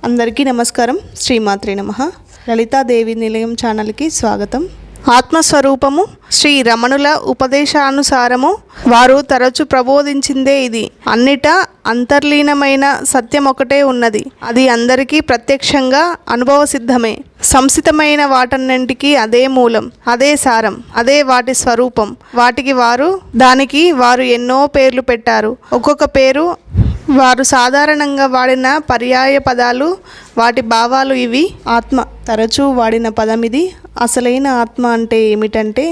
అందరికీ నమస్కారం. శ్రీమాత్రే నమః. లలితాదేవి నిలయం ఛానల్కి స్వాగతం. ఆత్మస్వరూపము శ్రీ రమణుల ఉపదేశానుసారము వారు తరచు ప్రబోధించిందే ఇది. అన్నిటా అంతర్లీనమైన సత్యం ఒకటే ఉన్నది. అది అందరికీ ప్రత్యక్షంగా అనుభవ సిద్ధమే. సంసితమైన వాటన్నింటికి అదే మూలం, అదే సారం, అదే వాటి స్వరూపం. దానికి వారు ఎన్నో పేర్లు పెట్టారు. ఒక్కొక్క పేరు వారు సాధారణంగా వాడిన పర్యాయ పదాలు, వాటి భావాలు ఇవి. ఆత్మ తరచూ వాడిన పదం ఇది. అసలైన ఆత్మ అంటే ఏమిటంటే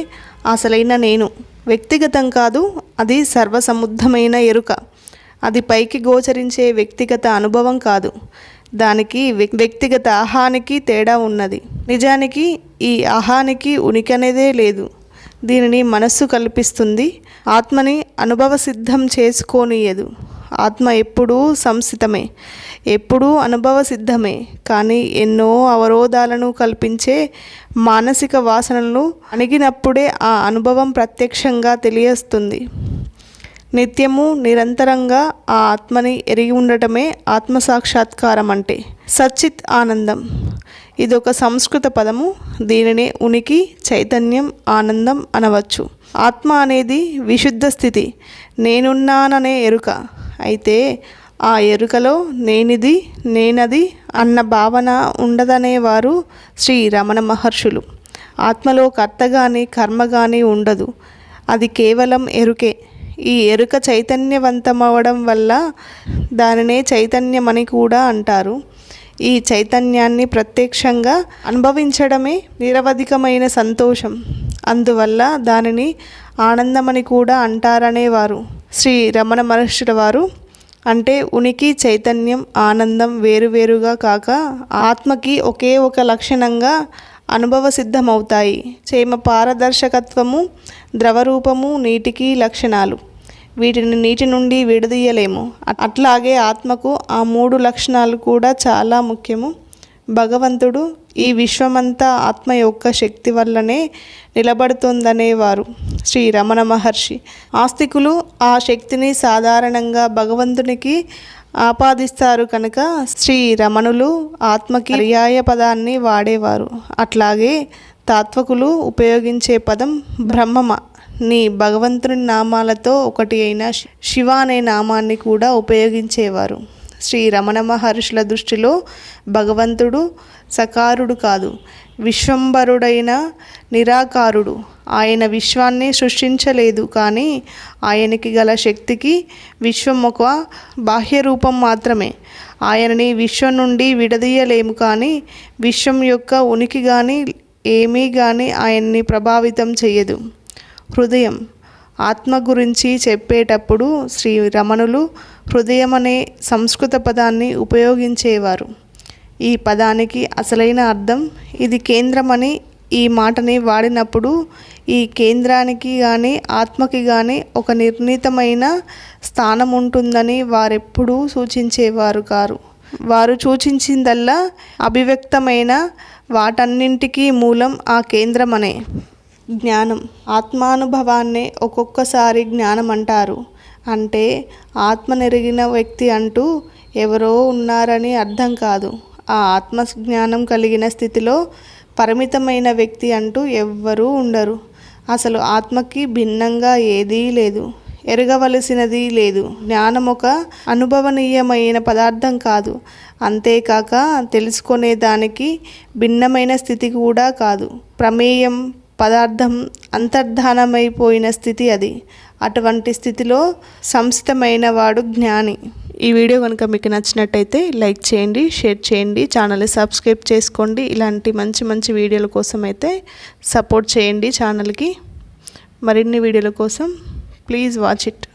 అసలైన నేను వ్యక్తిగతం కాదు, అది సర్వసముద్ధమైన ఎరుక. అది పైకి గోచరించే వ్యక్తిగత అనుభవం కాదు. దానికి వ్యక్తిగత అహానికి తేడా ఉన్నది. నిజానికి ఈ అహానికి ఉనికి అనేదే లేదు. దీనిని మనస్సు కల్పిస్తుంది. ఆత్మని అనుభవ సిద్ధం చేసుకోనియదు. ఆత్మ ఎప్పుడూ సంసితమే, ఎప్పుడూ అనుభవ సిద్ధమే. కానీ ఎన్నో అవరోధాలను కల్పించే మానసిక వాసనలను అణిగినప్పుడే ఆ అనుభవం ప్రత్యక్షంగా తెలియస్తుంది. నిత్యము నిరంతరంగా ఆ ఆత్మని ఎరిగి ఉండటమే ఆత్మసాక్షాత్కారం అంటే. సచ్చిత్ ఆనందం ఇదొక సంస్కృత పదము. దీనినే ఉనికి, చైతన్యం, ఆనందం అనవచ్చు. ఆత్మ అనేది విశుద్ధ స్థితి, నేనున్నాననే ఎరుక. అయితే ఆ ఎరుకలో నేనిది, నేనది అన్న భావన ఉండదనేవారు శ్రీ రమణ మహర్షులు. ఆత్మలో కర్త కానీ కర్మ కానీ ఉండదు. అది కేవలం ఎరుకే. ఈ ఎరుక చైతన్యవంతమవడం వల్ల దానినే చైతన్యమని కూడా అంటారు. ఈ చైతన్యాన్ని ప్రత్యక్షంగా అనుభవించడమే నిరవధికమైన సంతోషం. అందువల్ల దానిని ఆనందమని కూడా అంటారనేవారు శ్రీ రమణ మహర్షుల వారు. అంటే ఉనికి, చైతన్యం, ఆనందం వేరువేరుగా కాక ఆత్మకి ఒకే ఒక లక్షణంగా అనుభవ సిద్ధమవుతాయి. చేమ పారదర్శకత్వము, ద్రవరూపము నీటికి లక్షణాలు. వీటిని నీటి నుండి విడదీయలేము. అట్లాగే ఆత్మకు ఆ మూడు లక్షణాలు కూడా చాలా ముఖ్యము. భగవంతుడు ఈ విశ్వమంతా ఆత్మ యొక్క శక్తి వల్లనే నిలబడుతుందనేవారు శ్రీ రమణ మహర్షి. ఆస్తికులు ఆ శక్తిని సాధారణంగా భగవంతునికి ఆపాదిస్తారు కనుక శ్రీ రమణులు ఆత్మకి పర్యాయ పదాన్ని వాడేవారు. అట్లాగే తాత్వకులు ఉపయోగించే పదం బ్రహ్మమ ని భగవంతుని నామాలతో ఒకటి అయిన శివ అనే నామాన్ని కూడా ఉపయోగించేవారు. శ్రీ రమణ మహర్షుల దృష్టిలో భగవంతుడు సకారుడు కాదు, విశ్వంబరుడైన నిరాకారుడు. ఆయన విశ్వాన్ని సృష్టించలేదు, కానీ ఆయనకి గల శక్తికి విశ్వం ఒక బాహ్య రూపం మాత్రమే. ఆయనని విశ్వం నుండి విడదీయలేము, కానీ విశ్వం యొక్క ఉనికి కానీ ఏమీ కానీ ఆయన్ని ప్రభావితం చేయదు. హృదయం ఆత్మ గురించి చెప్పేటప్పుడు శ్రీ రమణులు హృదయం అనే సంస్కృత పదాన్ని ఉపయోగించేవారు. ఈ పదానికి అసలైన అర్థం ఇది కేంద్రమని. ఈ మాటని వాడినప్పుడు ఈ కేంద్రానికి కానీ ఆత్మకి కానీ ఒక నిర్ణీతమైన స్థానం ఉంటుందని వారెప్పుడూ సూచించేవారు కారు. వారు సూచించిందల్లా అభివ్యక్తమైన వాటన్నింటికీ మూలం ఆ కేంద్రమనే. జ్ఞానం ఆత్మానుభవాన్నే ఒక్కొక్కసారి జ్ఞానం అంటారు. అంటే ఆత్మనెరిగిన వ్యక్తి అంటూ ఎవరో ఉన్నారని అర్థం కాదు. ఆ ఆత్మజ్ఞానం కలిగిన స్థితిలో పరిమితమైన వ్యక్తి అంటూ ఎవ్వరూ ఉండరు. అసలు ఆత్మకి భిన్నంగా ఏదీ లేదు, ఎరగవలసినది లేదు. జ్ఞానం ఒక అనుభవనీయమైన పదార్థం కాదు. అంతేకాక తెలుసుకునే దానికి భిన్నమైన స్థితి కూడా కాదు. ప్రమేయం, పదార్థం అంతర్ధానమైపోయిన స్థితి అది. అటువంటి స్థితిలో సంస్థమైన వాడు జ్ఞాని. ఈ వీడియో కనుక మీకు నచ్చినట్టయితే లైక్ చేయండి, షేర్ చేయండి, ఛానల్ని సబ్స్క్రైబ్ చేసుకోండి. ఇలాంటి మంచి మంచి వీడియోల కోసం అయితే సపోర్ట్ చేయండి ఛానల్కి. మరిన్ని వీడియోల కోసం ప్లీజ్ వాచ్ ఇట్.